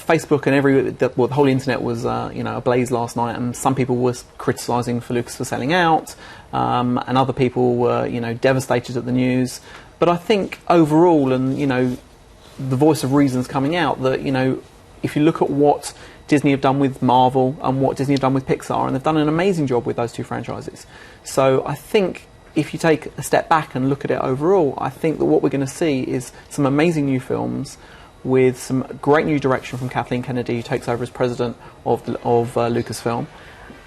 Facebook and the whole internet was ablaze last night, and some people were criticising for Lucas for selling out, and other people were devastated at the news. But I think overall, and the voice of reason's coming out that if you look at what Disney have done with Marvel and what Disney have done with Pixar, and they've done an amazing job with those two franchises. So I think if you take a step back and look at it overall, I think that what we're going to see is some amazing new films with some great new direction from Kathleen Kennedy, who takes over as president of Lucasfilm.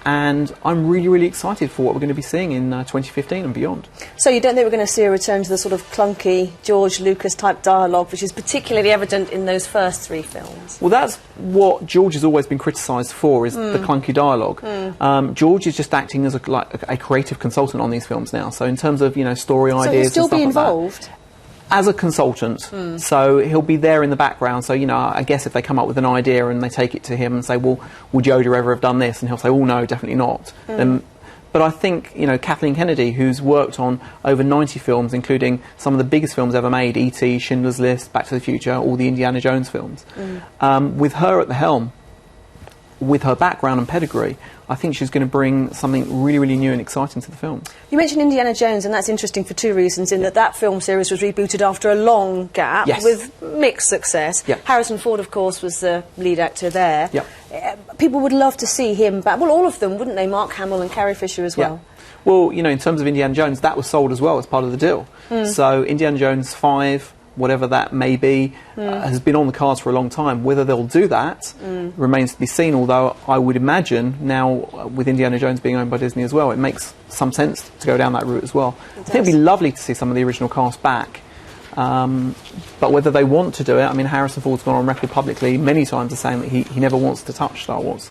And I'm really, really excited for what we're going to be seeing in 2015 and beyond. So you don't think we're going to see a return to the sort of clunky George Lucas type dialogue, which is particularly evident in those first three films? Well, that's what George has always been criticised for, is the clunky dialogue. George is just acting as a creative consultant on these films now. So in terms of story ideas, so he'll still be involved. Like as a consultant, so he'll be there in the background. So I guess if they come up with an idea and they take it to him and say, well, would Yoda ever have done this? And he'll say, oh no, definitely not. But I think Kathleen Kennedy, who's worked on over 90 films, including some of the biggest films ever made, E.T., Schindler's List, Back to the Future, all the Indiana Jones films, with her at the helm, with her background and pedigree, I think she's going to bring something really, really new and exciting to the film. You mentioned Indiana Jones, and that's interesting for two reasons, in that film series was rebooted after a long gap with mixed success. Harrison Ford, of course, was the lead actor there. People would love to see him back. Well, all of them, wouldn't they? Mark Hamill and Carrie Fisher as well. Well, in terms of Indiana Jones, that was sold as well as part of the deal. So Indiana Jones 5, whatever that may be, has been on the cards for a long time. Whether they'll do that remains to be seen, although I would imagine now, with Indiana Jones being owned by Disney as well, it makes some sense to go down that route as well. I think it'd be lovely to see some of the original cast back. But whether they want to do it, I mean, Harrison Ford's gone on record publicly many times as saying that he never wants to touch Star Wars.